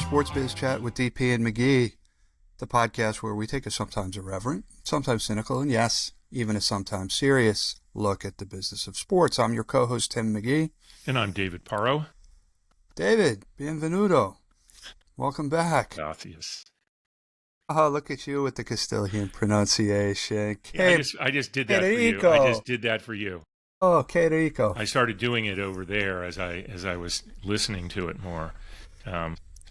Sportsbiz Chat with DP and McGhee, the podcast where we take a sometimes irreverent, sometimes cynical, and yes, even a sometimes serious look at the business of sports. I'm your co-host, Tim McGhee. And I'm David Pawol. David, bienvenuto. Welcome back. Gracias. Oh, look at you with the Castilian pronunciation. Yeah, I just did that for you. I just did that for you. Oh, 𝗙𝗍𝗄𝗃. I started doing it over there as I was listening to it more.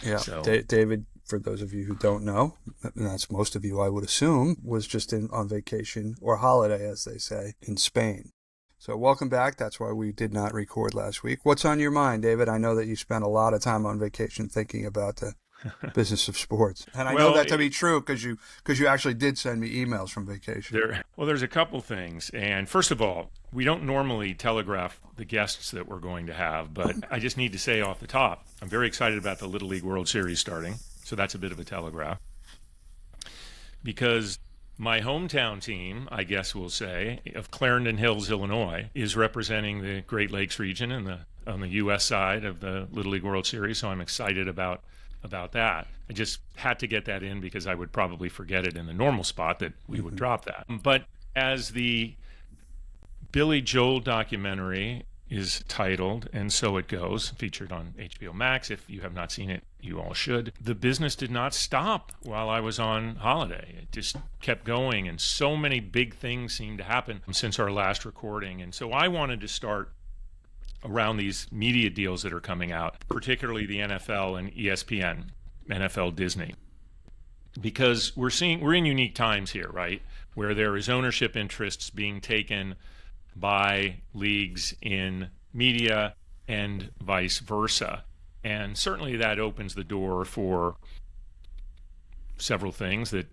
David, for those of you who don't know, and that's most of you I would assume, was just on vacation or holiday, as they say, in Spain. So welcome back. That's why we did not record last week. What's on your mind, David? I know that you spent a lot of time on vacation thinking about the business of sports. And I know that to be true because you actually did send me emails from vacation. There's a couple things. And first of all, we don't normally telegraph the guests that we're going to have, but I just need to say off the top, I'm very excited about the Little League World Series starting. So that's a bit of a telegraph. Because my hometown team, I guess we'll say, of Clarendon Hills, Illinois, is representing the Great Lakes region on the U.S. side of the Little League World Series. So I'm excited about that. I just had to get that in because I would probably forget it in the normal spot that we would drop that. But as the Billy Joel documentary is titled, and so it goes, featured on HBO Max. If you have not seen it, you all should. The business did not stop while I was on holiday. It just kept going, and so many big things seemed to happen since our last recording. And so I wanted to start around these media deals that are coming out, particularly the NFL and ESPN, NFL Disney. Because we're in unique times here, right? Where there is ownership interests being taken by leagues in media and vice versa. And certainly that opens the door for several things that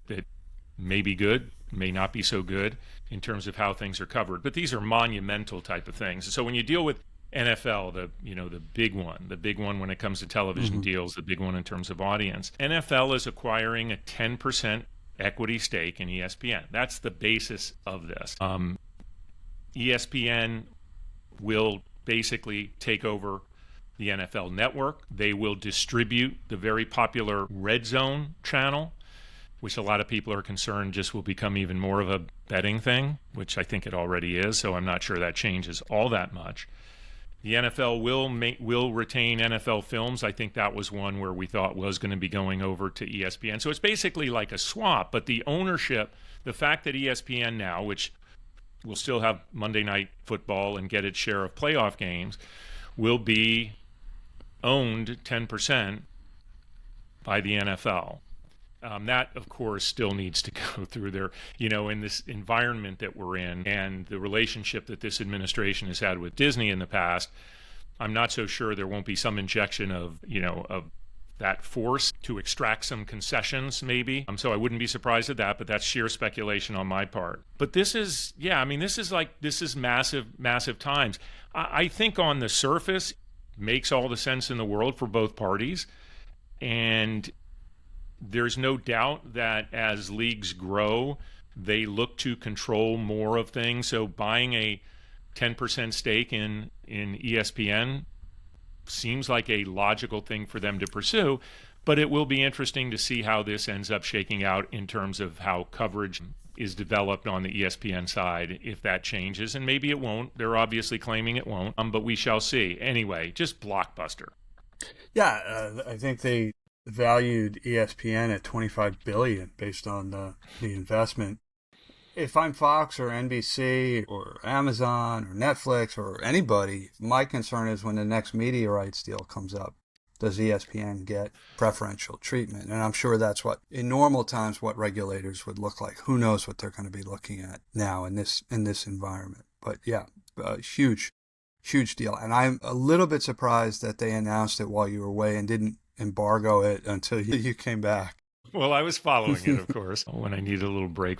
may be good, may not be so good in terms of how things are covered. But these are monumental type of things. So when you deal with NFL, the big one when it comes to television deals, the big one in terms of audience, NFL is acquiring a 10% equity stake in ESPN. That's the basis of this. ESPN will basically take over the NFL network. They will distribute the very popular Red Zone channel, which a lot of people are concerned just will become even more of a betting thing, which I think it already is, so I'm not sure that changes all that much. The NFL will retain NFL Films. I think that was one where we thought was going to be going over to ESPN. So it's basically like a swap, but the ownership, the fact that ESPN now, which will still have Monday Night Football and get its share of playoff games, will be owned 10% by the NFL. That, of course, still needs to go through their, in this environment that we're in and the relationship that this administration has had with Disney in the past. I'm not so sure there won't be some injection of that force to extract some concessions, maybe. So I wouldn't be surprised at that, but that's sheer speculation on my part. But this is massive, massive times. I think on the surface, makes all the sense in the world for both parties. And there's no doubt that as leagues grow, they look to control more of things. So buying a 10% stake in ESPN seems like a logical thing for them to pursue, but it will be interesting to see how this ends up shaking out in terms of how coverage is developed on the ESPN side, if that changes, and maybe it won't. They're obviously claiming it won't, but we shall see. Anyway, just blockbuster. Yeah, I think they valued ESPN at $25 billion based on the investment. If I'm Fox or NBC or Amazon or Netflix or anybody, my concern is when the next media rights deal comes up, does ESPN get preferential treatment? And I'm sure that's what, in normal times, what regulators would look like. Who knows what they're going to be looking at now in this environment. But yeah, huge deal. And I'm a little bit surprised that they announced it while you were away and didn't embargo it until you came back. Well, I was following it, of course, when I needed a little break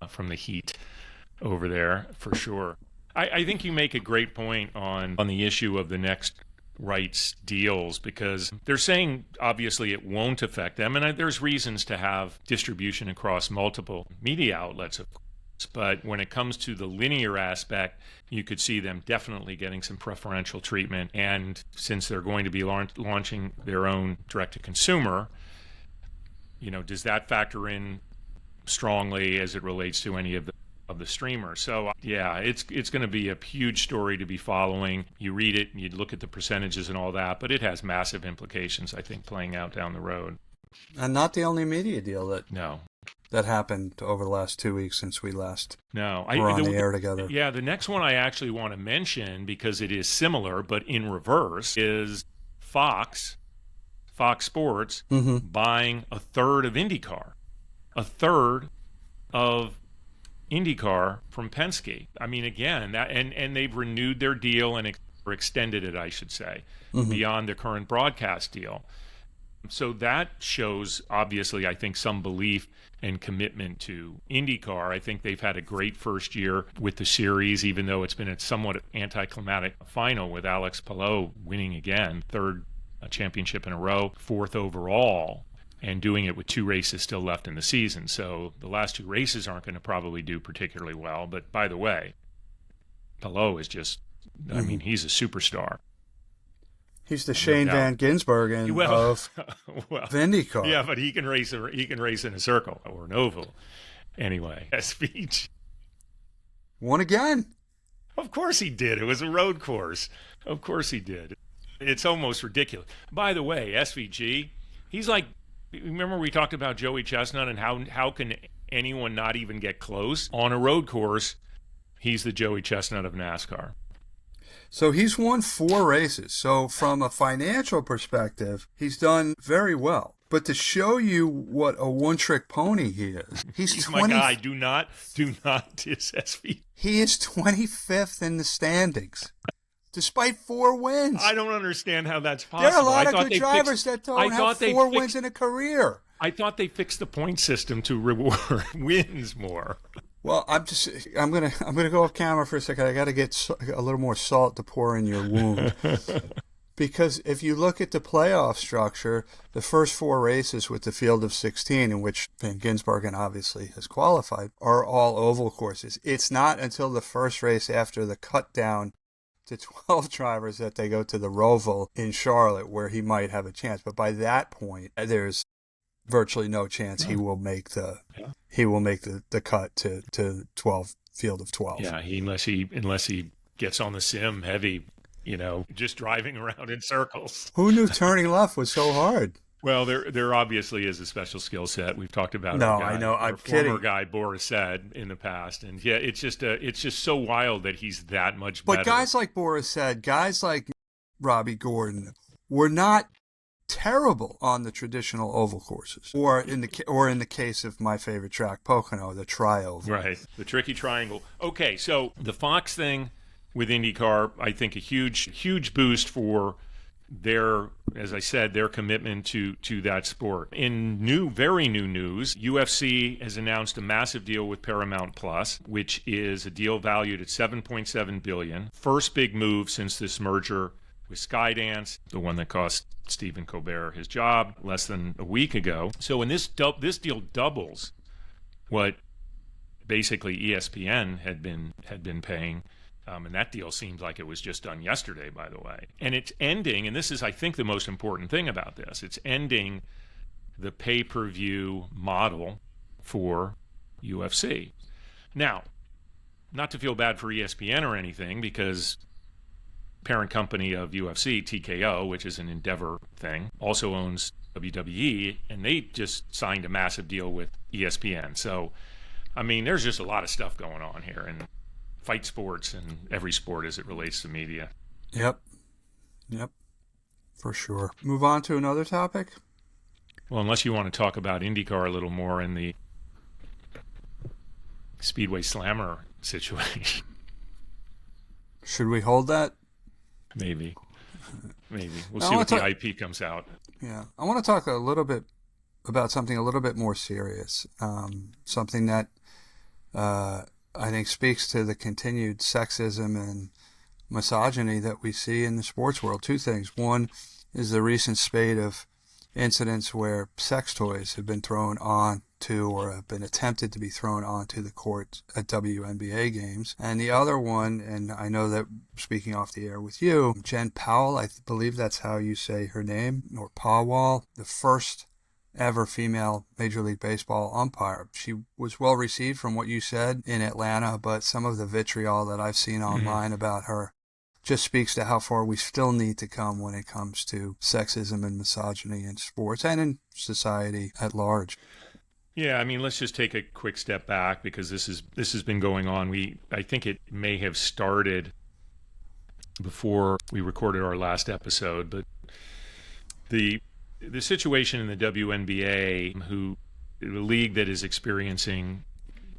from the heat over there, for sure. I think you make a great point on the issue of the next rights deals, because they're saying obviously it won't affect them, and there's reasons to have distribution across multiple media outlets, But when it comes to the linear aspect, you could see them definitely getting some preferential treatment. And since they're going to be launching their own direct-to-consumer, does that factor in strongly as it relates to any of the streamers? So yeah, it's going to be a huge story to be following. You read it and you look at the percentages and all that, but it has massive implications, I think, playing out down the road. And not the only media deal that happened over the last 2 weeks since we last were on the air together. Yeah, the next one I actually want to mention, because it is similar but in reverse, is Fox Sports buying a third of IndyCar. A third of IndyCar from Penske. I mean, again, that and they've renewed their deal and extended it, I should say, beyond the current broadcast deal. So that shows, obviously, I think, some belief and commitment to IndyCar. I think they've had a great first year with the series, even though it's been a somewhat anticlimactic final with 𝗟𝗶𝘁𝘁 winning again, third championship in a row, fourth overall, and doing it with 2 races still left in the season. So the last 2 races aren't going to probably do particularly well. But by the way, Pawol is just, I mean, he's a superstar. He's the Shane Van Gisbergen of IndyCar. Yeah, but he can race in a circle or an oval. Anyway, SVG won again. Of course he did. It was a road course. Of course he did. It's almost ridiculous. By the way, SVG, he's like, remember we talked about Joey Chestnut and how can anyone not even get close? On a road course, he's the Joey Chestnut of NASCAR. So he's won 4 races. So from a financial perspective, he's done very well. But to show you what a one-trick pony he is, he's my guy. Do not diss SV. He is 25th in the standings, despite 4 wins. I don't understand how that's possible. There are a lot of good drivers that don't have 4 wins in a career. I thought they fixed the point system to reward wins more. Well, I'm gonna go off camera for a second. I got to get a little more salt to pour in your wound. Because if you look at the playoff structure, the first 4 races with the field of 16, in which Van Gisbergen obviously has qualified, are all oval courses. It's not until the first race after the cut down to 12 drivers that they go to the Roval in Charlotte, where he might have a chance. But by that point, there's virtually no chance he will make the cut to 12 field of 12. Yeah, unless he gets on the sim heavy, just driving around in circles. Who knew turning left was so hard? Well, there obviously is a special skill set. We've talked about I know. I'm kidding. Former guy 𝗵𝘂𝘁 in the past, and yeah, it's just so wild that he's that much better. But guys like 𝗵𝘂𝘁, guys like Robbie Gordon, were not terrible on the traditional oval courses, or in the case of my favorite track, Pocono, the tri-oval. Right, the tricky triangle. Okay, so the Fox thing with IndyCar, I think a huge boost for their, as I said, their commitment to that sport. In very new news, UFC has announced a massive deal with Paramount Plus, which is a deal valued at $7.7 billion. First big move since this merger with Skydance, the one that cost 𝗕𝗏𝗄𝐿 his job less than a week ago. So when this deal doubles what basically ESPN had been paying, and that deal seems like it was just done yesterday, by the way. And it's ending, and this is, I think, the most important thing about this, it's ending the pay-per-view model for UFC. Now, not to feel bad for ESPN or anything, because parent company of UFC, TKO, which is an Endeavor thing, also owns WWE, and they just signed a massive deal with ESPN. So, I mean, there's just a lot of stuff going on here, and fight sports and every sport as it relates to media. Yep, for sure. Move on to another topic? Well, unless you want to talk about IndyCar a little more in the Speedway Slammer situation. Should we hold that? Maybe. We'll see what the IP comes out. Yeah. I want to talk a little bit about something a little bit more serious. Something that I think speaks to the continued sexism and misogyny that we see in the sports world. 2 things. One is the recent spate of incidents where sex toys have been thrown on to or have been attempted to be thrown onto the court at WNBA games. And the other one, and I know that speaking off the air with you, Jen Pawol, I believe that's how you say her name, or Pawol, the first ever female Major League Baseball umpire. She was well received from what you said in Atlanta, but some of the vitriol that I've seen online about her just speaks to how far we still need to come when it comes to sexism and misogyny in sports and in society at large. Yeah, I mean, let's just take a quick step back because this has been going on. I think it may have started before we recorded our last episode, but the situation in the WNBA, the league that is experiencing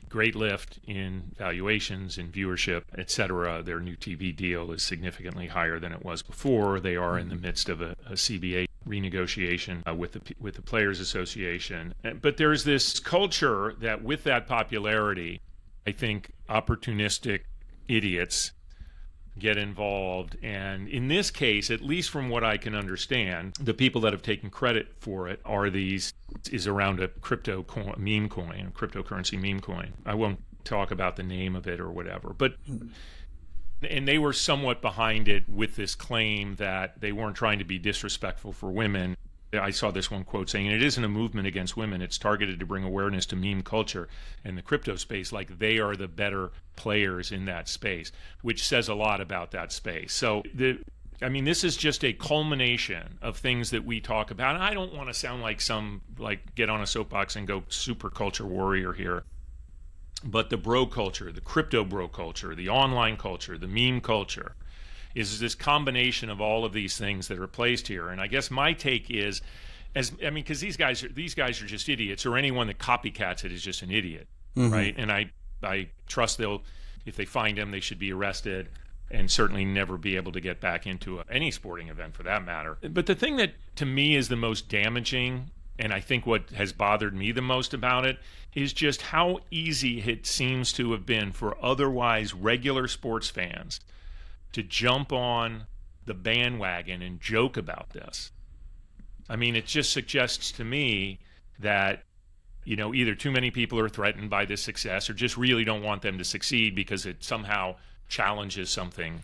great lift in valuations, in viewership, etc. Their new TV deal is significantly higher than it was before. They are in the midst of a CBA renegotiation with the Players Association. But there's this culture that with that popularity, I think opportunistic idiots get involved. And in this case, at least from what I can understand, the people that have taken credit for it is around a crypto meme coin, a cryptocurrency meme coin. I won't talk about the name of it or whatever, and they were somewhat behind it with this claim that they weren't trying to be disrespectful for women. I saw this one quote saying, "It isn't a movement against women. It's targeted to bring awareness to meme culture and the crypto space, like they are the better players in that space," which says a lot about that space. So this is just a culmination of things that we talk about. And I don't want to sound like get on a soapbox and go super culture warrior here. But the bro culture, the crypto bro culture, the online culture, the meme culture, is this combination of all of these things that are placed here. And I guess my take is, because these guys are just idiots, or anyone that copycats it is just an idiot, right? And I trust if they find them, they should be arrested and certainly never be able to get back into any sporting event for that matter. But the thing that to me is the most damaging, and I think what has bothered me the most about it, is just how easy it seems to have been for otherwise regular sports fans to jump on the bandwagon and joke about this. I mean, it just suggests to me that, either too many people are threatened by this success or just really don't want them to succeed because it somehow challenges something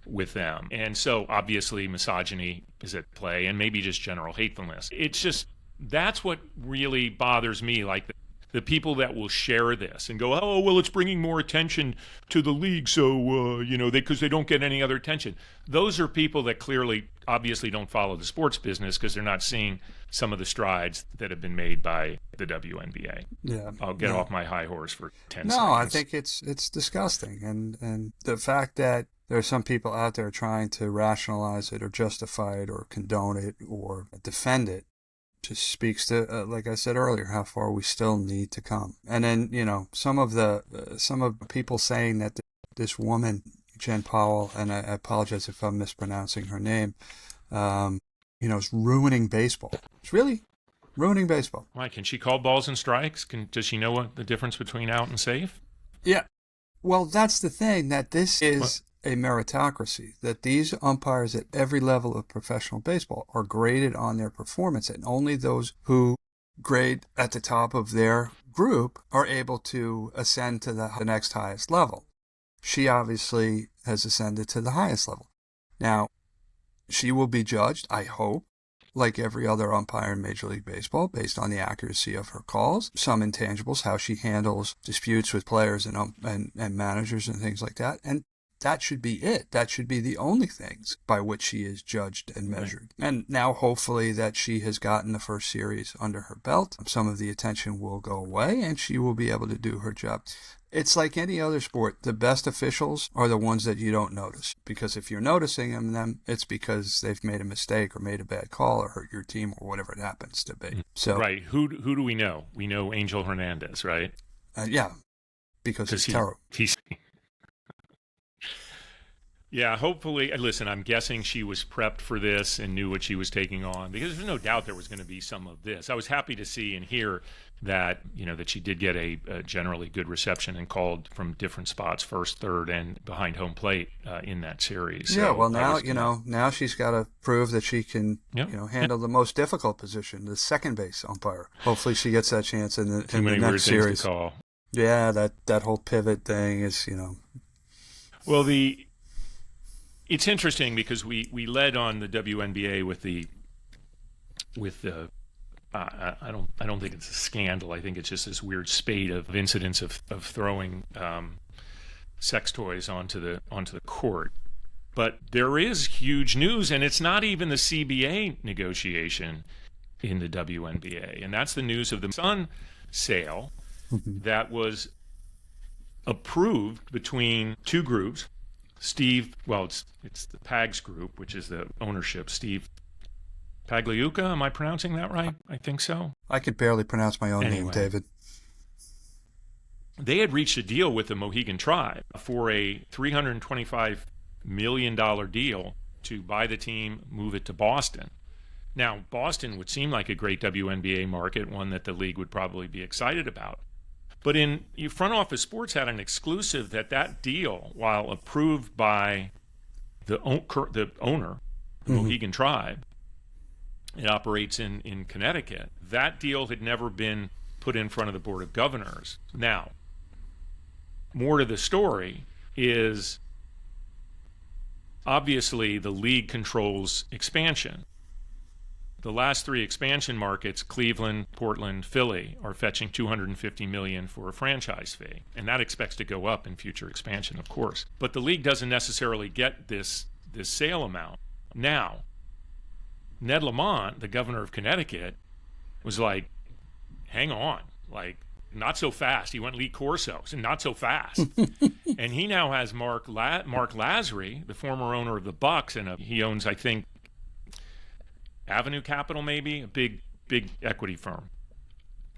with them. And so obviously misogyny is at play, and maybe just general hatefulness. It's just, that's what really bothers me, like the people that will share this and go, "Oh, well, it's bringing more attention to the league, so, because they don't get any other attention." Those are people that clearly, obviously don't follow the sports business because they're not seeing some of the strides that have been made by the WNBA. Yeah. I'll get off my high horse for 10 No, seconds. I think it's disgusting. And the fact that there are some people out there trying to rationalize it or justify it or condone it or defend it just speaks to, like I said earlier, how far we still need to come. And then, some of the people saying that this woman, Jen Pawol, and I apologize if I'm mispronouncing her name, is ruining baseball. It's really ruining baseball. Why? Can she call balls and strikes? Does she know what the difference between out and safe? Yeah. Well, that's the thing, that this is a meritocracy, that these umpires at every level of professional baseball are graded on their performance, and only those who grade at the top of their group are able to ascend to the next highest level. She obviously has ascended to the highest level. Now, she will be judged, I hope, like every other umpire in Major League Baseball, based on the accuracy of her calls, some intangibles, how she handles disputes with players and managers and things like that. And that should be it. That should be the only things by which she is judged and measured. And now, hopefully, that she has gotten the first series under her belt, some of the attention will go away and she will be able to do her job. It's like any other sport. The best officials are the ones that you don't notice, because if you're noticing them, it's because they've made a mistake or made a bad call or hurt your team or whatever it happens to be. So, right. Who do we know? We know Angel Hernandez, right? Yeah, because he's terrible. Yeah, hopefully. Listen, I'm guessing she was prepped for this and knew what she was taking on, because there's no doubt there was going to be some of this. I was happy to see and hear that, that she did get a generally good reception and called from different spots, first, third, and behind home plate in that series. Yeah, so well, now she's got to prove that she can, handle the most difficult position, the second base umpire. Hopefully she gets that chance in the next series. To call. Yeah, that whole pivot thing is, Well, it's interesting because we led on the WNBA with the I don't think it's a scandal. I think it's just this weird spate of incidents of throwing sex toys onto the court. But there is huge news, and it's not even the CBA negotiation in the WNBA, and that's the news of the Sun sale that was approved between two groups. It's the PAGS group, which is the ownership. 𝗙𝗵𝗁𝘂𝘁, am I pronouncing that right? I think so. I could barely pronounce my own name, David. They had reached a deal with the Mohegan Tribe for a $325 million deal to buy the team, move it to Boston. Now, Boston would seem like a great WNBA market, one that the league would probably be excited about. But Front Office Sports had an exclusive that deal, while approved by the owner, the Mohegan Tribe, it operates in Connecticut. That deal had never been put in front of the Board of Governors. Now, more to the story is obviously the league controls expansion. The last three expansion markets, Cleveland, Portland, Philly, are fetching $250 million for a franchise fee, and that expects to go up in future expansion, of course. But the league doesn't necessarily get this sale amount. Now, Ned Lamont, the governor of Connecticut, was like, hang on, like, not so fast. He went Lee Corso, so not so fast. And he now has Mark Lasry, the former owner of the Bucks, and he owns, I think, Avenue Capital, maybe, a big equity firm,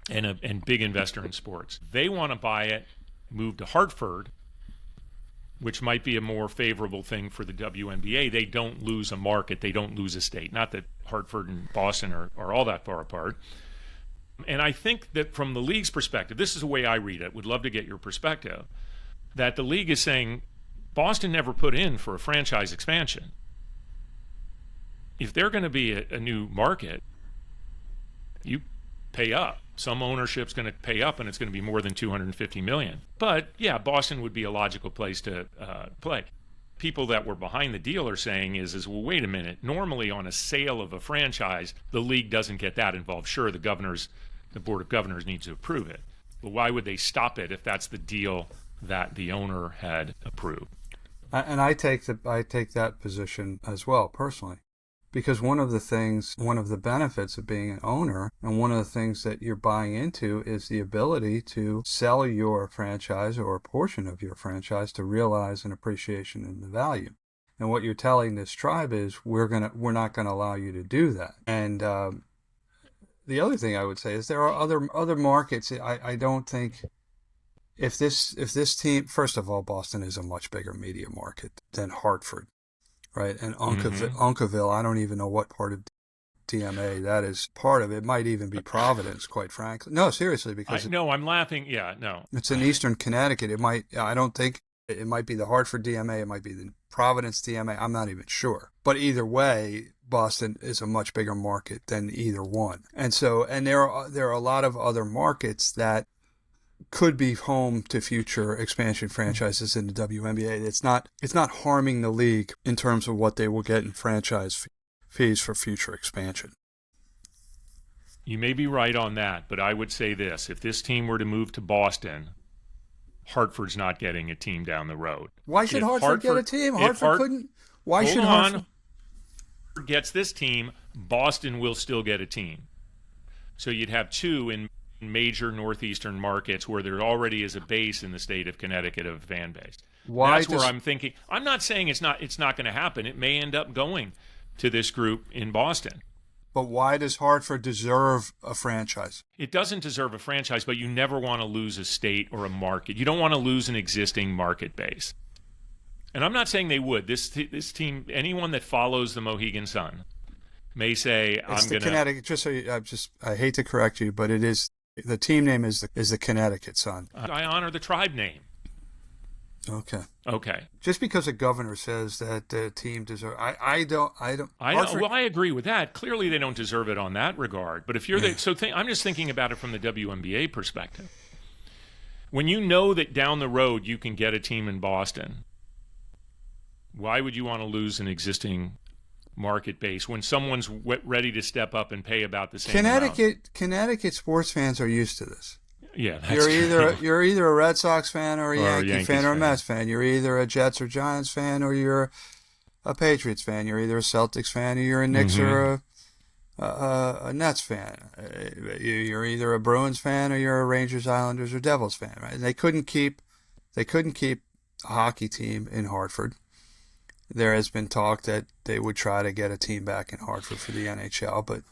and big investor in sports. They want to buy it, move to Hartford, which might be a more favorable thing for the WNBA. They don't lose a market. They don't lose a state. Not that Hartford and Boston are all that far apart. And I think that from the league's perspective, this is the way I read it, would love to get your perspective, that the league is saying Boston never put in for a franchise expansion. If they're going to be a new market, you pay up. Some ownership's going to pay up, and it's going to be more than $250 million. But yeah, Boston would be a logical place to play. People that were behind the deal are saying is well, wait a minute. Normally, on a sale of a franchise, the league doesn't get that involved. Sure, the Board of Governors needs to approve it, but why would they stop it if that's the deal that the owner had approved? And I take that position as well, personally. Because one of the benefits of being an owner, and one of the things that you're buying into, is the ability to sell your franchise or a portion of your franchise to realize an appreciation in the value. And what you're telling this tribe is we're not gonna allow you to do that. And the other thing I would say is there are other markets. I don't think if this team, first of all, Boston is a much bigger media market than Hartford. Right, and Uncaville, I don't even know what part of DMA that is part of. It might even be Providence, quite frankly. No, seriously, because I'm laughing. Yeah, no, it's in Eastern Connecticut. It might. I don't think it might be the Hartford DMA. It might be the Providence DMA. I'm not even sure. But either way, Boston is a much bigger market than either one. And there are a lot of other markets that could be home to future expansion franchises in the WNBA. It's not harming the league in terms of what they will get in franchise fees for future expansion. You may be right on that, but I would say this. If this team were to move to Boston, Hartford's not getting a team down the road. Why should Hartford get a team? Hartford couldn't. Why should Hartford gets this team, Boston will still get a team. So you'd have two in major northeastern markets where there already is a base in the state of Connecticut of fan base. That's where I'm thinking. I'm not saying it's not going to happen. It may end up going to this group in Boston. But why does Hartford deserve a franchise? It doesn't deserve a franchise, but you never want to lose a state or a market. You don't want to lose an existing market base. And I'm not saying they would. This team, anyone that follows the Mohegan Sun may say, It's I'm the going to... Connecticut. I hate to correct you, but it is, the team name is the Connecticut Sun. I honor the tribe name. Okay. Okay. Just because a governor says that the team deserves, I don't. Well, I agree with that. Clearly, they don't deserve it on that regard. But if you're I'm just thinking about it from the WNBA perspective. When you know that down the road you can get a team in Boston, why would you want to lose an existing market base when someone's ready to step up and pay about the same amount? Connecticut sports fans are used to this. Yeah, that's you're either a Red Sox fan or a Yankee fan or a Mets fan. You're either a Jets or Giants fan or you're a Patriots fan. You're either a Celtics fan or you're a Knicks or a Nets fan. You're either a Bruins fan or you're a Rangers, Islanders, or Devils fan. Right? They couldn't keep a hockey team in Hartford. There has been talk that they would try to get a team back in Hartford for the NHL, but.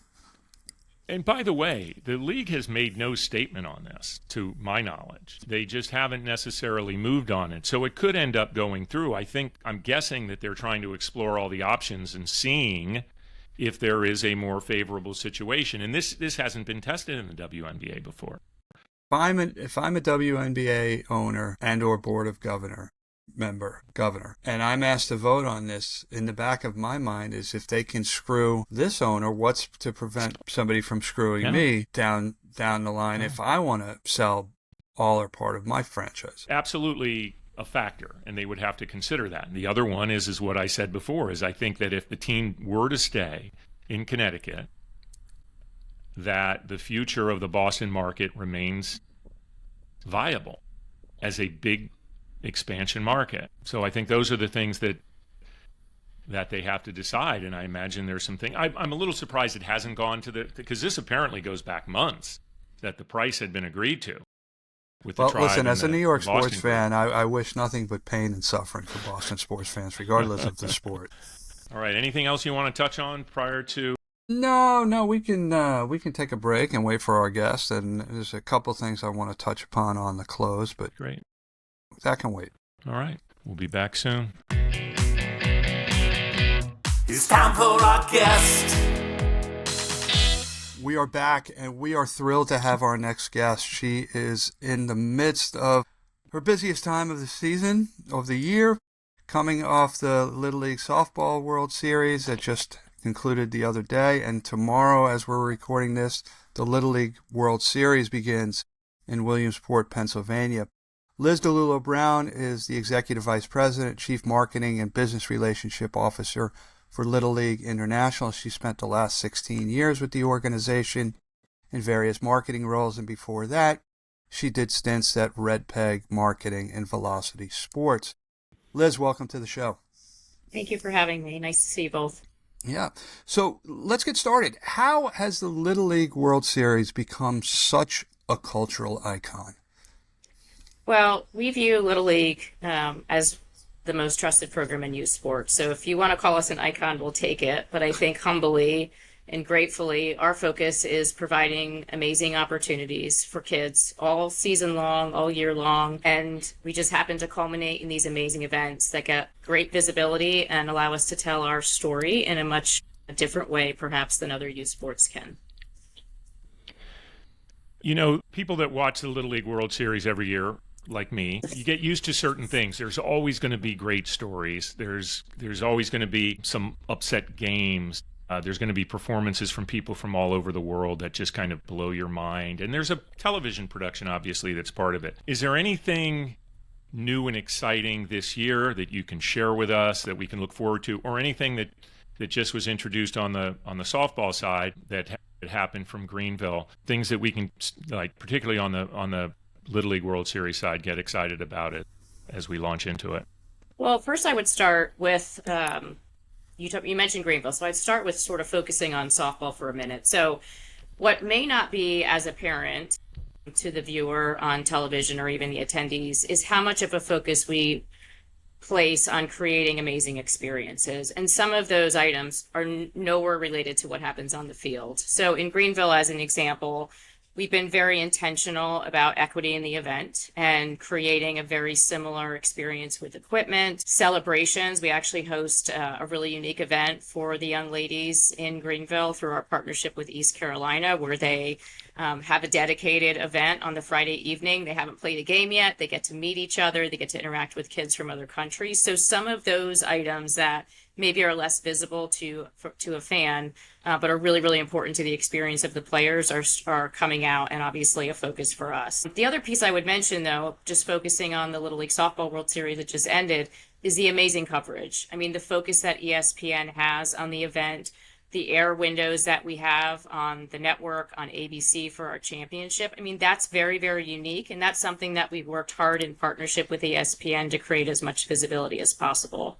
And by the way, the league has made no statement on this, to my knowledge. They just haven't necessarily moved on it. So it could end up going through. I'm guessing that they're trying to explore all the options and seeing if there is a more favorable situation. And this hasn't been tested in the WNBA before. If I'm a WNBA owner and or board of governor, and I'm asked to vote on this, in the back of my mind is if they can screw this owner, what's to prevent somebody from screwing me down the line if I want to sell all or part of my franchise? Absolutely a factor, and they would have to consider that. And the other one is what I said before, is I think that if the team were to stay in Connecticut, that the future of the Boston market remains viable as a big expansion market. So I think those are the things that they have to decide, and I imagine there's some thing. I'm a little surprised it hasn't gone to because this apparently goes back months that the price had been agreed to with the tribe. Listen, as a New York sports Boston fan, I wish nothing but pain and suffering for Boston sports fans, regardless of the sport. All right, anything else you want to touch on prior to? No, we can take a break and wait for our guest, and there's a couple things I want to touch upon on the close, but great. That can wait. All right. We'll be back soon. It's time for our guest. We are back, and we are thrilled to have our next guest. She is in the midst of her busiest time of the season, of the year, coming off the Little League Softball World Series that just concluded the other day. And tomorrow, as we're recording this, the Little League World Series begins in Williamsport, Pennsylvania. DiLullo Brown is the Executive Vice President, Chief Marketing and Business Relationship Officer for Little League International. She spent the last 16 years with the organization in various marketing roles, and before that, she did stints at Red Peg Marketing and Velocity Sports. Liz, welcome to the show. Thank you for having me. Nice to see you both. Yeah. So let's get started. How has the Little League World Series become such a cultural icon? Well, we view Little League as the most trusted program in youth sports. So if you want to call us an icon, we'll take it. But I think humbly and gratefully, our focus is providing amazing opportunities for kids all season long, all year long. And we just happen to culminate in these amazing events that get great visibility and allow us to tell our story in a much different way, perhaps, than other youth sports can. You know, people that watch the Little League World Series every year, like me, you get used to certain things. There's always going to be great stories. There's always going to be some upset games. There's going to be performances from people from all over the world that just kind of blow your mind. And there's a television production, obviously, that's part of it. Is there anything new and exciting this year that you can share with us that we can look forward to, or anything that just was introduced on the softball side that happened from Greenville? Things that we can, like, particularly on the Little League World Series side, get excited about it as we launch into it? Well, first I would start with, you mentioned Greenville, so I'd start with sort of focusing on softball for a minute. So what may not be as apparent to the viewer on television or even the attendees is how much of a focus we place on creating amazing experiences. And some of those items are nowhere related to what happens on the field. So in Greenville, as an example, We've been very intentional about equity in the event and creating a very similar experience with equipment, celebrations. We actually host a really unique event for the young ladies in Greenville through our partnership with East Carolina, where they have a dedicated event on the Friday evening. They haven't played a game yet. They get to meet each other. They get to interact with kids from other countries. So some of those items that maybe are less visible to a fan, but are really, really important to the experience of the players are coming out, and obviously a focus for us. The other piece I would mention, though, just focusing on the Little League Softball World Series that just ended, is the amazing coverage. I mean, the focus that ESPN has on the event, the air windows that we have on the network, on ABC for our championship. I mean, that's very, very unique, and that's something that we've worked hard in partnership with ESPN to create as much visibility as possible.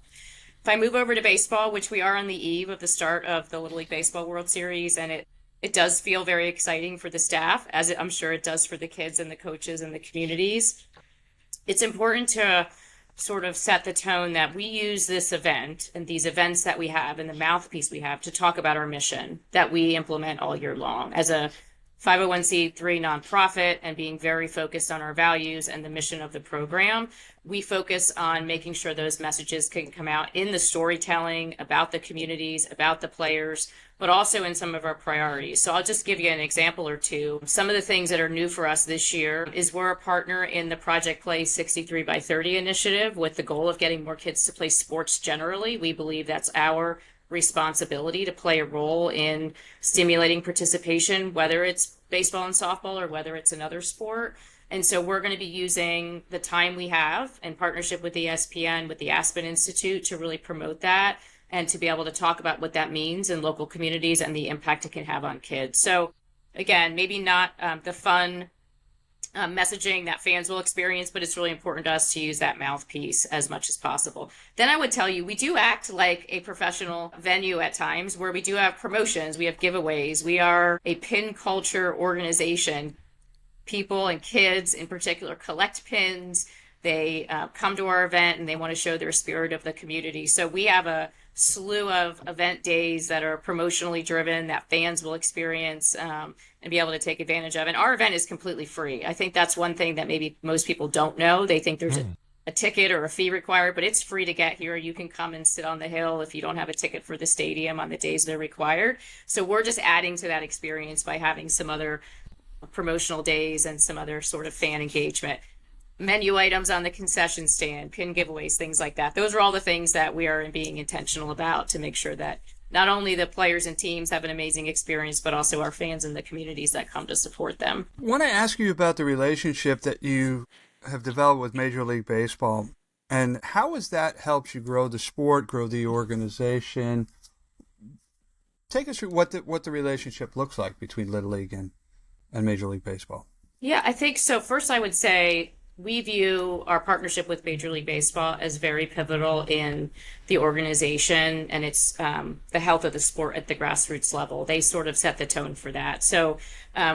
If I move over to baseball, which we are on the eve of the start of the Little League Baseball World Series, and it does feel very exciting for the staff, as I'm sure it does for the kids and the coaches and the communities. It's important to sort of set the tone that we use this event and these events that we have and the mouthpiece we have to talk about our mission that we implement all year long as a 501c3 nonprofit, and being very focused on our values and the mission of the program. We focus on making sure those messages can come out in the storytelling about the communities, about the players, but also in some of our priorities. So I'll just give you an example or two. Some of the things that are new for us this year is we're a partner in the Project Play 63x30 initiative with the goal of getting more kids to play sports generally. We believe that's our responsibility to play a role in stimulating participation, whether it's baseball and softball or whether it's another sport. And so we're going to be using the time we have in partnership with ESPN, with the Aspen Institute, to really promote that and to be able to talk about what that means in local communities and the impact it can have on kids. So again, maybe not the fun messaging that fans will experience, but it's really important to us to use that mouthpiece as much as possible. Then I would tell you, we do act like a professional venue at times, where we do have promotions, we have giveaways. We are a pin culture organization. People and kids in particular collect pins. They come to our event and they want to show their spirit of the community. So we have a slew of event days that are promotionally driven that fans will experience and be able to take advantage of. And our event is completely free. I think that's one thing that maybe most people don't know. They think there's a ticket or a fee required, but it's free to get here. You can come and sit on the hill if you don't have a ticket for the stadium on the days they're required. So we're just adding to that experience by having some other promotional days and some other sort of fan engagement. Menu items on the concession stand, pin giveaways, things like that. Those are all the things that we are being intentional about to make sure that not only the players and teams have an amazing experience, but also our fans and the communities that come to support them. I want to ask you about the relationship that you have developed with Major League Baseball, and how has that helped you grow the sport, grow the organization? Take us through what the relationship looks like between Little League and Major League Baseball. Yeah, I think so. First, I would say we view our partnership with Major League Baseball as very pivotal in the organization and its the health of the sport at the grassroots level. They sort of set the tone for that. So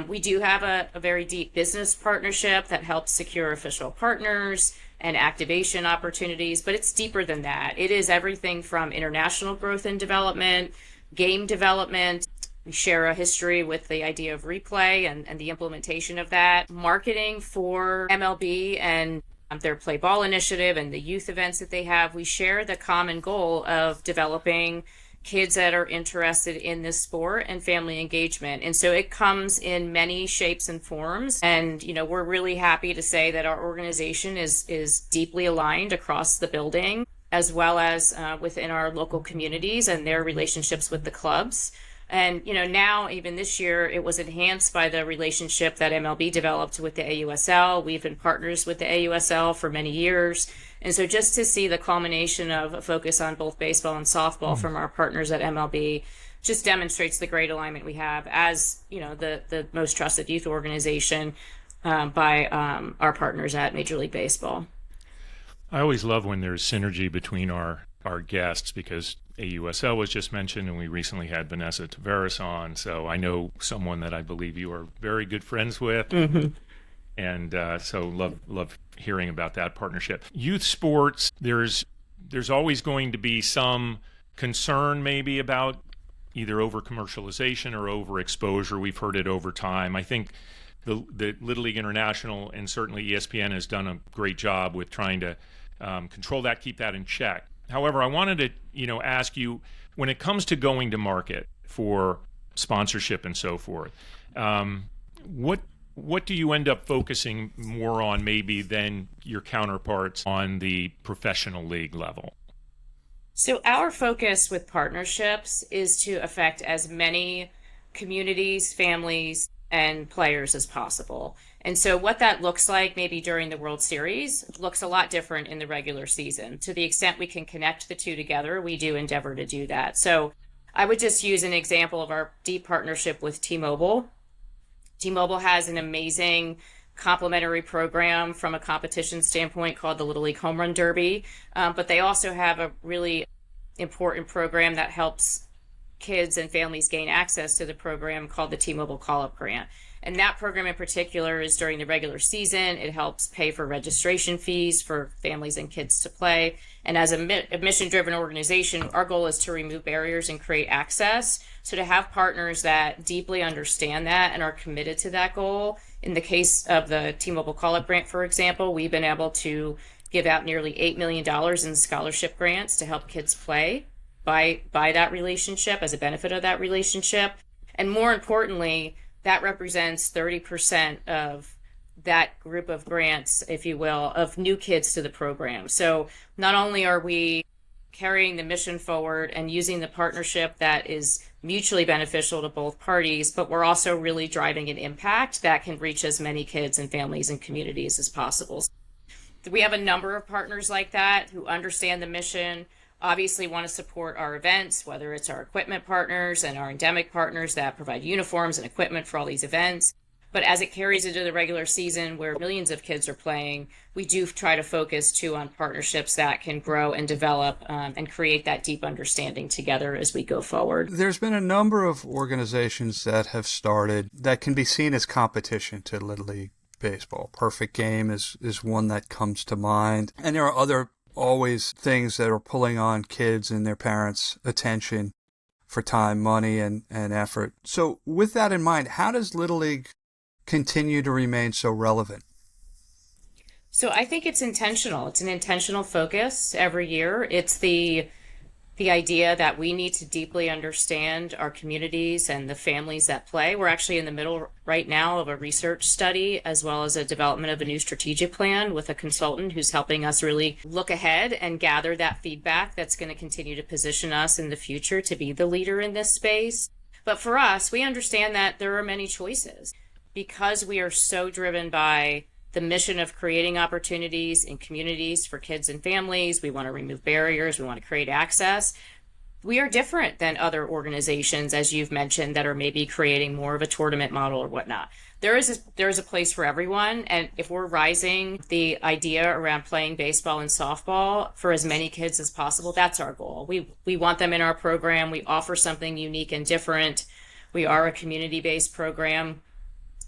we do have a very deep business partnership that helps secure official partners and activation opportunities, but it's deeper than that. It is everything from international growth and development, game development. We share a history with the idea of replay and the implementation of that. Marketing for MLB and their Play Ball initiative and the youth events that they have. We share the common goal of developing kids that are interested in this sport and family engagement. And so it comes in many shapes and forms. And, you know, we're really happy to say that our organization is deeply aligned across the building, as well as within our local communities and their relationships with the clubs. And, you know, now, even this year, it was enhanced by the relationship that MLB developed with the AUSL. We've been partners with the AUSL for many years. And so just to see the culmination of a focus on both baseball and softball from our partners at MLB just demonstrates the great alignment we have as, you know, the most trusted youth organization by our partners at Major League Baseball. I always love when there's synergy between our guests, because AUSL was just mentioned, and we recently had Vanessa Tavares on, so I know someone that I believe you are very good friends with, and so love hearing about that partnership. Youth sports, there's always going to be some concern maybe about either over commercialization or over exposure. We've heard it over time. I think the Little League International and certainly ESPN has done a great job with trying to control that, keep that in check. However, I wanted to, ask you, when it comes to going to market for sponsorship and so forth, what do you end up focusing more on maybe than your counterparts on the professional league level? So our focus with partnerships is to affect as many communities, families, and players as possible. And so what that looks like maybe during the World Series looks a lot different in the regular season. To the extent we can connect the two together, we do endeavor to do that. So I would just use an example of our deep partnership with T-Mobile. T-Mobile has an amazing complementary program from a competition standpoint called the Little League Home Run Derby, but they also have a really important program that helps kids and families gain access to the program called the T-Mobile Call-Up Grant. And that program in particular is during the regular season. It helps pay for registration fees for families and kids to play. And as a mission-driven organization, our goal is to remove barriers and create access. So to have partners that deeply understand that and are committed to that goal. In the case of the T-Mobile Call-Up Grant, for example, we've been able to give out nearly $8 million in scholarship grants to help kids play by that relationship, as a benefit of that relationship. And more importantly, that represents 30% of that group of grants, if you will, of new kids to the program. So not only are we carrying the mission forward and using the partnership that is mutually beneficial to both parties, but we're also really driving an impact that can reach as many kids and families and communities as possible. We have a number of partners like that who understand the mission, obviously want to support our events, whether it's our equipment partners and our endemic partners that provide uniforms and equipment for all these events. But as it carries into the regular season where millions of kids are playing, we do try to focus too on partnerships that can grow and develop and create that deep understanding together as we go forward. There's been a number of organizations that have started that can be seen as competition to Little League Baseball. Perfect Game is one that comes to mind. And there are other always things that are pulling on kids and their parents' attention for time, money, and effort. So with that in mind, how does Little League continue to remain so relevant? So I think it's intentional. It's an intentional focus every year. It's the idea that we need to deeply understand our communities and the families that play. We're actually in the middle right now of a research study as well as a development of a new strategic plan with a consultant who's helping us really look ahead and gather that feedback that's going to continue to position us in the future to be the leader in this space. But for us, we understand that there are many choices because we are so driven by the mission of creating opportunities in communities for kids and families. We want to remove barriers. We want to create access. We are different than other organizations, as you've mentioned, that are maybe creating more of a tournament model or whatnot. There is a place for everyone. And if we're rising the idea around playing baseball and softball for as many kids as possible, that's our goal. We want them in our program. We offer something unique and different. We are a community-based program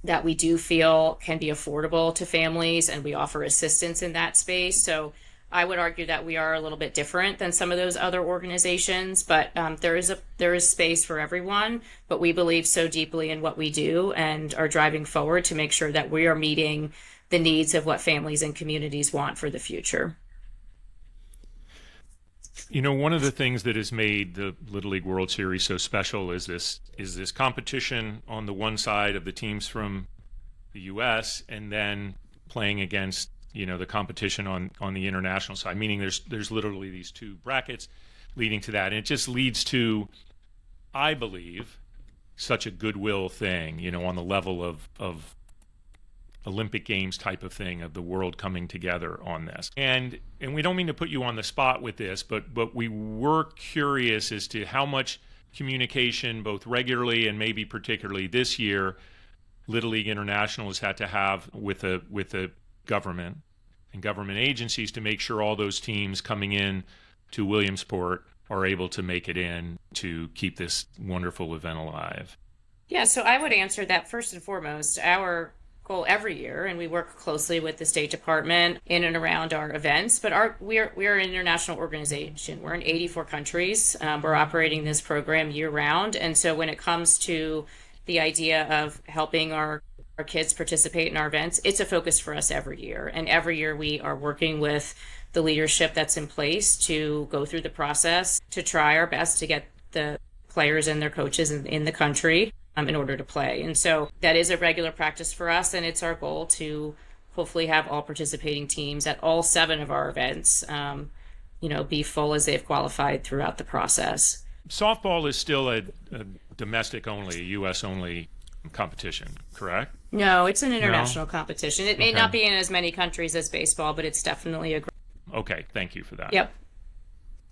that we do feel can be affordable to families, and we offer assistance in that space. So I would argue that we are a little bit different than some of those other organizations, but there is space for everyone. But we believe so deeply in what we do and are driving forward to make sure that we are meeting the needs of what families and communities want for the future. You know, one of the things that has made the Little League World Series so special is this competition on the one side of the teams from the U.S. and then playing against, the competition on the international side, meaning there's literally these two brackets leading to that. And it just leads to, I believe, such a goodwill thing, on the level of Olympic Games type of thing, of the world coming together on this. And we don't mean to put you on the spot with this, but we were curious as to how much communication, both regularly and maybe particularly this year, Little League International has had to have with the government and government agencies to make sure all those teams coming in to Williamsport are able to make it in to keep this wonderful event alive. Yeah, so I would answer that first and foremost. Our goal every year, and we work closely with the State Department in and around our events, but we are an international organization. We're in 84 countries. We're operating this program year round. And so when it comes to the idea of helping our our kids participate in our events. It's a focus for us every year. And every year we are working with the leadership that's in place to go through the process to try our best to get the players and their coaches in the country in order to play. And so that is a regular practice for us. And it's our goal to hopefully have all participating teams at all 7 of our events, be full as they've qualified throughout the process. Softball is still a domestic only, a U.S. only competition, correct? No, it's an international competition. It may Okay. not be in as many countries as baseball, but it's definitely a... Okay, thank you for that. Yep.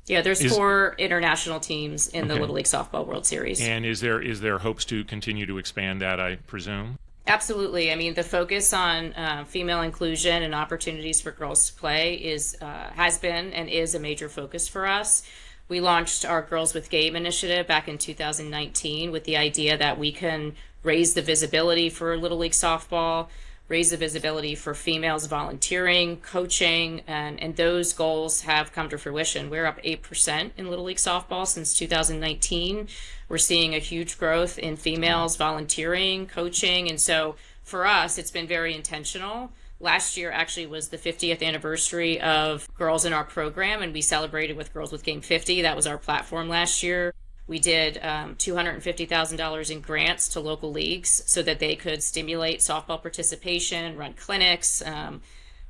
Yeah, there's 4 international teams in the Little League Softball World Series. And is there hopes to continue to expand that, I presume? Absolutely. I mean, the focus on female inclusion and opportunities for girls to play has been and is a major focus for us. We launched our Girls with Game initiative back in 2019 with the idea that we can raise the visibility for Little League Softball, raise the visibility for females volunteering, coaching, and those goals have come to fruition. We're up 8% in Little League Softball since 2019. We're seeing a huge growth in females volunteering, coaching, and so for us, it's been very intentional. Last year actually was the 50th anniversary of girls in our program, and we celebrated with Girls with Game 50. That was our platform last year. We did $250,000 in grants to local leagues so that they could stimulate softball participation, run clinics,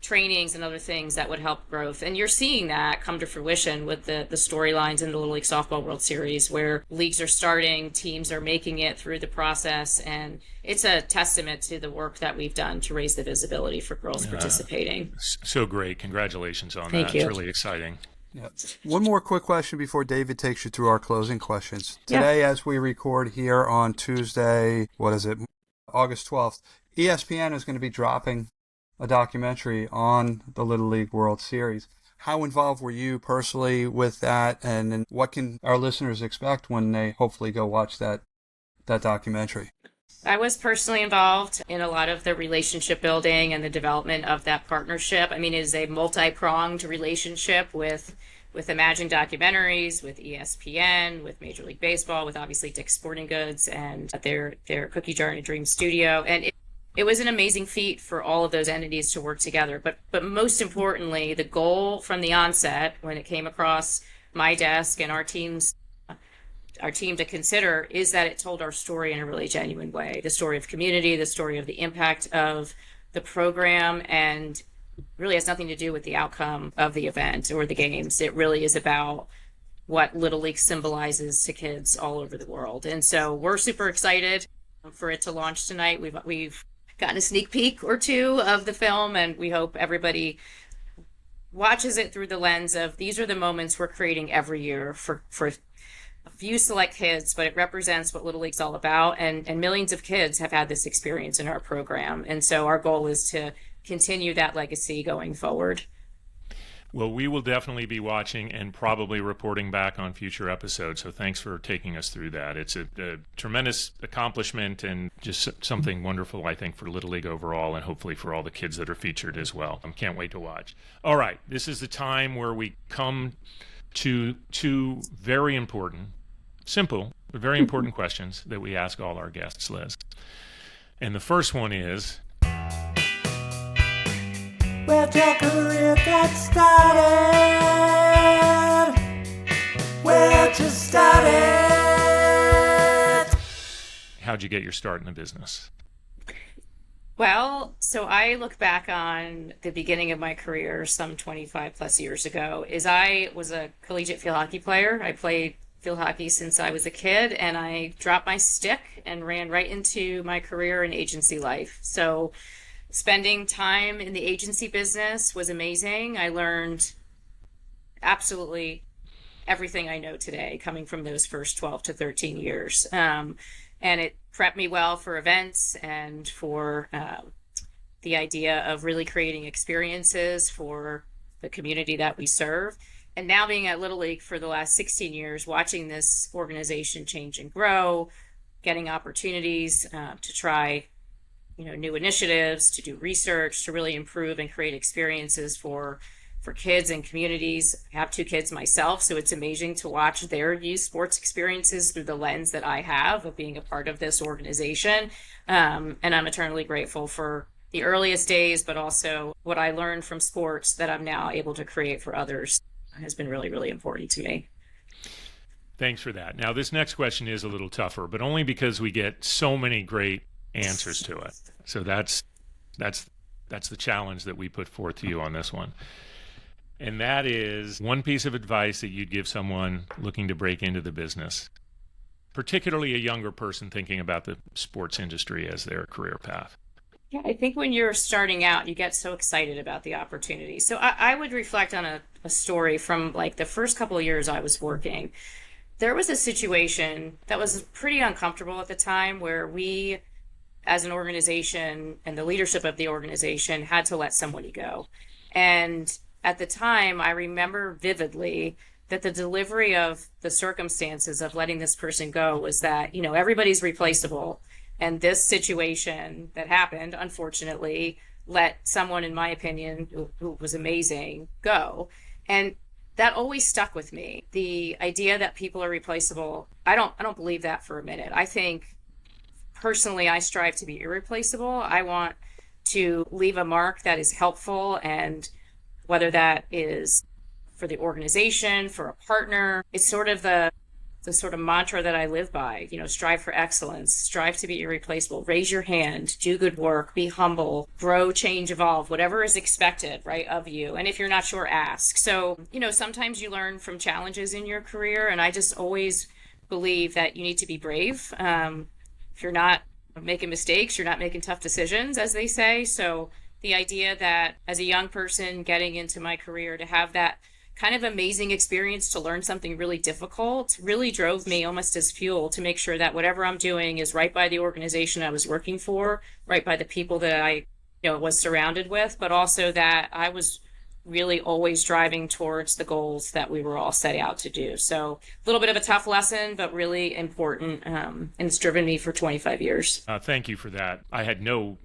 trainings, and other things that would help growth. And you're seeing that come to fruition with the storylines in the Little League Softball World Series, where leagues are starting, teams are making it through the process, and it's a testament to the work that we've done to raise the visibility for girls participating. So great. Congratulations on Thank that. you. It's really exciting. Yep. One more quick question before David takes you through our closing questions. Today, as we record here on Tuesday, August 12th, ESPN is going to be dropping a documentary on the Little League World Series. How involved were you personally with that, and what can our listeners expect when they hopefully go watch that documentary? I was personally involved in a lot of the relationship building and the development of that partnership. I mean, it is a multi-pronged relationship with Imagine Documentaries, with ESPN, with Major League Baseball, with obviously Dick's Sporting Goods and their Cookie Jar and a Dream studio. And it was an amazing feat for all of those entities to work together. But most importantly, the goal from the onset, when it came across my desk and our team to consider, is that it told our story in a really genuine way. The story of community, the story of the impact of the program, and really has nothing to do with the outcome of the event or the games. It really is about what Little League symbolizes to kids all over the world. And so we're super excited for it to launch tonight. We've gotten a sneak peek or two of the film, and we hope everybody watches it through the lens of these are the moments we're creating every year for a few select kids, but it represents what Little League's all about. And millions of kids have had this experience in our program. And so our goal is to continue that legacy going forward. Well, we will definitely be watching and probably reporting back on future episodes. So thanks for taking us through that. It's a tremendous accomplishment and just something wonderful, I think, for Little League overall and hopefully for all the kids that are featured as well. I can't wait to watch. All right, this is the time where we come to two very important, simple, but very important questions that we ask all our guests, Liz. And the first one is, Where'd your career get started? Where'd you start it? how'd you get your start in the business? Well, so I look back on the beginning of my career some 25 plus years ago, is I was a collegiate field hockey player. I played field hockey since I was a kid, and I dropped my stick and ran right into my career in agency life. So spending time in the agency business was amazing. I learned absolutely everything I know today coming from those first 12 to 13 years. And it prepped me well for events and for the idea of really creating experiences for the community that we serve. And now being at Little League for the last 16 years, watching this organization change and grow, getting opportunities to try new initiatives, to do research, to really improve and create experiences for for kids and communities. I have 2 kids myself, so it's amazing to watch their youth sports experiences through the lens that I have of being a part of this organization. And I'm eternally grateful for the earliest days, but also what I learned from sports that I'm now able to create for others has been really, really important to me. Thanks for that. Now, this next question is a little tougher, but only because we get so many great answers to it. So that's the challenge that we put forth to you on this one. And that is one piece of advice that you'd give someone looking to break into the business, particularly a younger person thinking about the sports industry as their career path. Yeah, I think when you're starting out, you get so excited about the opportunity. So I would reflect on a story from like the first couple of years I was working. There was a situation that was pretty uncomfortable at the time where we, as an organization and the leadership of the organization, had to let somebody go. And at the time, I remember vividly that the delivery of the circumstances of letting this person go was that, everybody's replaceable. And this situation that happened, unfortunately, let someone, in my opinion, who was amazing, go. And that always stuck with me. The idea that people are replaceable, I don't believe that for a minute. I think, personally, I strive to be irreplaceable. I want to leave a mark that is helpful, and whether that is for the organization, for a partner, it's sort of the sort of mantra that I live by, strive for excellence, strive to be irreplaceable, raise your hand, do good work, be humble, grow, change, evolve, whatever is expected, right, of you. And if you're not sure, ask. So, sometimes you learn from challenges in your career, and I just always believe that you need to be brave. If you're not making mistakes, you're not making tough decisions, as they say. So the idea that as a young person getting into my career to have that kind of amazing experience to learn something really difficult really drove me almost as fuel to make sure that whatever I'm doing is right by the organization I was working for, right by the people that I was surrounded with, but also that I was really always driving towards the goals that we were all set out to do. So a little bit of a tough lesson, but really important, and it's driven me for 25 years. Thank you for that. I had no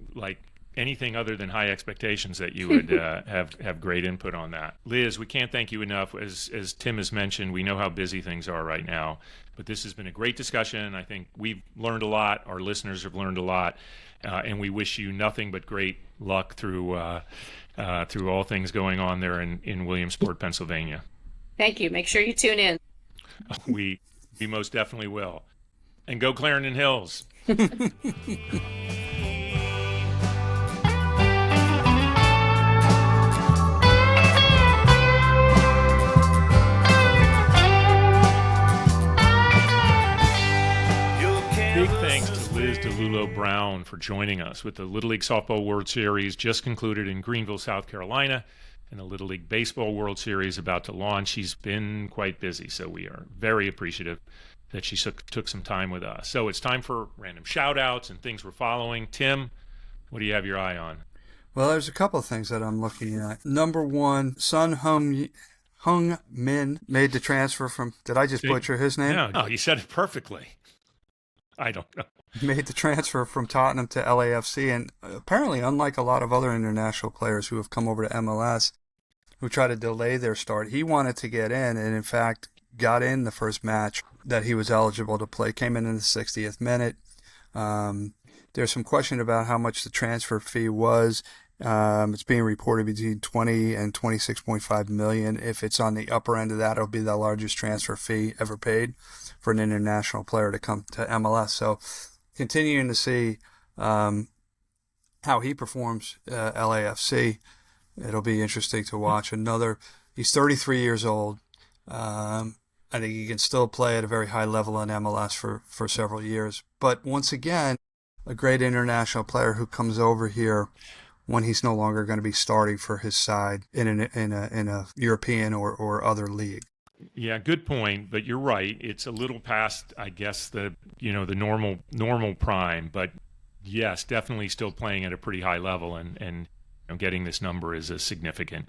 anything other than high expectations that you would have great input on that. Liz, we can't thank you enough. As Tim has mentioned, we know how busy things are right now, but this has been a great discussion. I think we've learned a lot. Our listeners have learned a lot, and we wish you nothing but great luck through all things going on there in Williamsport, Pennsylvania. Thank you. Make sure you tune in. We most definitely will. And go Clarendon Hills. Big thanks to Liz DiLullo Brown for joining us with the Little League Softball World Series just concluded in Greenville, South Carolina, and the Little League Baseball World Series about to launch. She's been quite busy, so we are very appreciative that she took some time with us. So it's time for random shout-outs and things we're following. Tim, what do you have your eye on? Well, there's a couple of things that I'm looking at. Number one, Sun Heung-min made the transfer from, did I just butcher his name? No, you said it perfectly. I don't know. Made the transfer from Tottenham to LAFC, and apparently, unlike a lot of other international players who have come over to MLS, who try to delay their start, he wanted to get in, and in fact, got in the first match that he was eligible to play, came in the 60th minute. There's some question about how much the transfer fee was. It's being reported between 20 and 26.5 million. If it's on the upper end of that, it'll be the largest transfer fee ever paid for an international player to come to MLS. So continuing to see how he performs LAFC, it'll be interesting to watch. He's 33 years old. I think he can still play at a very high level in MLS for several years. But once again, a great international player who comes over here when he's no longer going to be starting for his side in a European or other league. Yeah, good point. But you're right. It's a little past, I guess, the normal prime. But yes, definitely still playing at a pretty high level, and getting this number is a significant.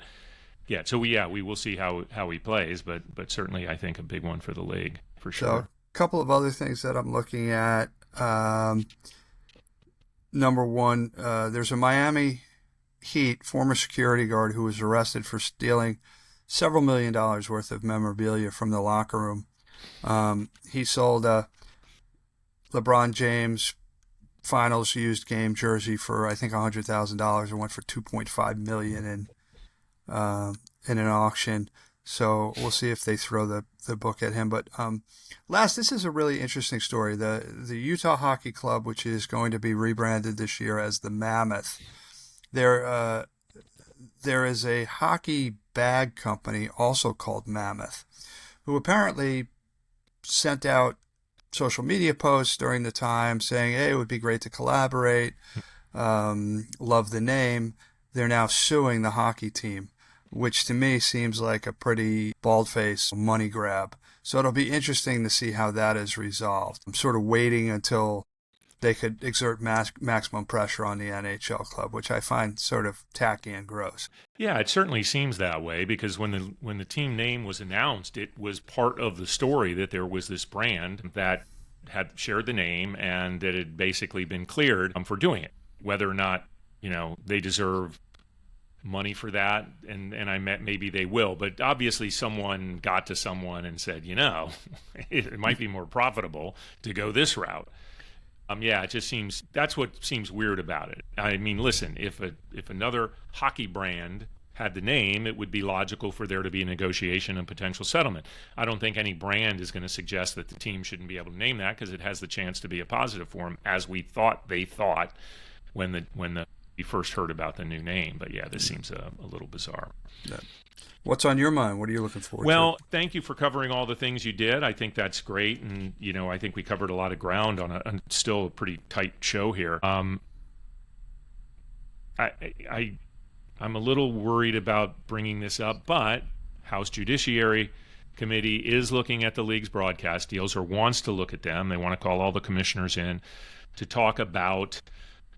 Yeah. So we will see how he plays, but certainly I think a big one for the league for sure. So a couple of other things that I'm looking at. Number one, there's a Miami Heat, former security guard who was arrested for stealing several $1 million worth of memorabilia from the locker room. He sold a LeBron James finals used game jersey for, I think, $100,000 and went for $2.5 million in an auction. So we'll see if they throw the book at him. But last, this is a really interesting story. The Utah Hockey Club, which is going to be rebranded this year as the Mammoth, there is a hockey bag company also called Mammoth, who apparently sent out social media posts during the time saying, hey, it would be great to collaborate, love the name. They're now suing the hockey team, which to me seems like a pretty bald-faced money grab. So it'll be interesting to see how that is resolved. I'm sort of waiting until they could exert maximum pressure on the NHL club, which I find sort of tacky and gross. Yeah, it certainly seems that way, because when the team name was announced, it was part of the story that there was this brand that had shared the name and that had basically been cleared for doing it. Whether or not, they deserve money for that, and I met maybe they will, but obviously someone got to someone and said, it might be more profitable to go this route. Yeah, it just seems, that's what seems weird about it. I mean, listen, if another hockey brand had the name, it would be logical for there to be a negotiation and potential settlement. I don't think any brand is going to suggest that the team shouldn't be able to name that, because it has the chance to be a positive for them, as they thought when we first heard about the new name. But yeah, this seems a little bizarre. Yeah. What's on your mind? What are you looking forward to? Well, thank you for covering all the things you did. I think that's great. And, I think we covered a lot of ground on still a pretty tight show here. I'm a little worried about bringing this up, but House Judiciary Committee is looking at the league's broadcast deals, or wants to look at them. They want to call all the commissioners in to talk about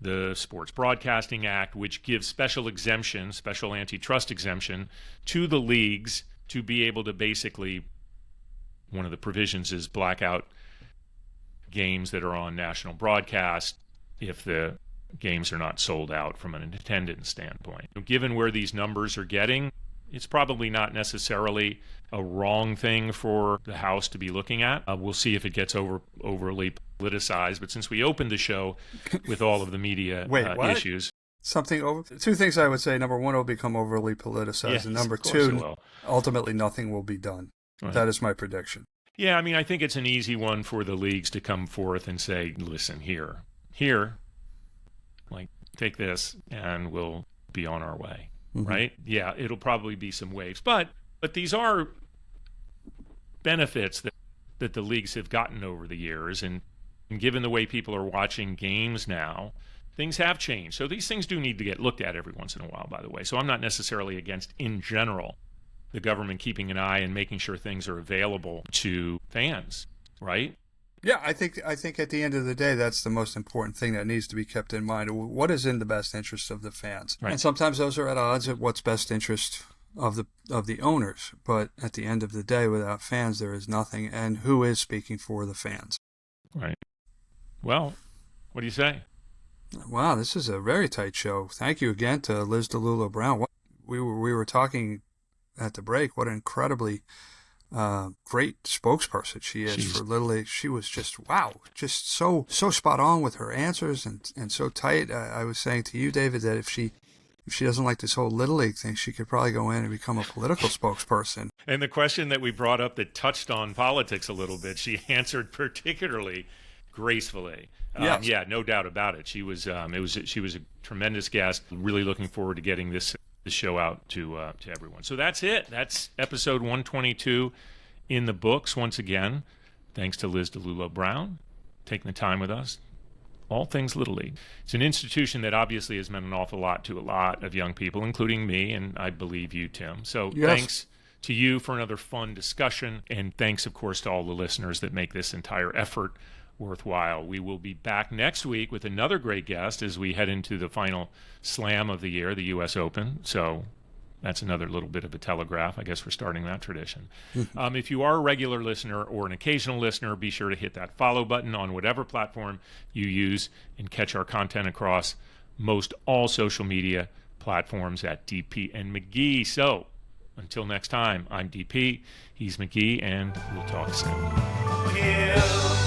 the Sports Broadcasting Act, which gives special antitrust exemption to the leagues to be able to basically, one of the provisions is blackout games that are on national broadcast if the games are not sold out from an attendance standpoint. Given where these numbers are getting, it's probably not necessarily a wrong thing for the House to be looking at. We'll see if it gets overly politicized. But since we opened the show with all of the media issues. Two things I would say. Number one, it'll become overly politicized. Yes, and number two, ultimately nothing will be done. Right. That is my prediction. Yeah, I mean, I think it's an easy one for the leagues to come forth and say, listen, here, take this and we'll be on our way. Mm-hmm. Right? Yeah, it'll probably be some waves. But these are benefits that the leagues have gotten over the years. And given the way people are watching games now, things have changed. So these things do need to get looked at every once in a while, by the way. So I'm not necessarily against, in general, the government keeping an eye and making sure things are available to fans, right? Yeah, I think at the end of the day, that's the most important thing that needs to be kept in mind. What is in the best interest of the fans? Right. And sometimes those are at odds at what's best interest of the owners. But at the end of the day, without fans, there is nothing. And who is speaking for the fans? Right. Well, what do you say? Wow, this is a very tight show. Thank you again to Liz DiLullo Brown. We were talking at the break. What an incredibly great spokesperson she is for Little League. She was just so spot on with her answers and so tight. I was saying to you, David, that if she doesn't like this whole Little League thing, she could probably go in and become a political spokesperson. And the question that we brought up that touched on politics a little bit, she answered particularly gracefully. Yes. Yeah, no doubt about it. She was she was a tremendous guest. Really looking forward to getting this show out to everyone. So that's it. That's episode 122 in the books. Once again, thanks to Liz DiLullo Brown taking the time with us. All things Little League. It's an institution that obviously has meant an awful lot to a lot of young people, including me, and I believe you, Tim. So Thanks to you for another fun discussion, and thanks, of course, to all the listeners that make this entire effort worthwhile. We will be back next week with another great guest as we head into the final slam of the year, the U.S. Open. So that's another little bit of a telegraph. I guess we're starting that tradition. If you are a regular listener or an occasional listener, be sure to hit that follow button on whatever platform you use and catch our content across most all social media platforms at DP and McGhee. So until next time, I'm DP, he's McGhee, and we'll talk soon. Yeah.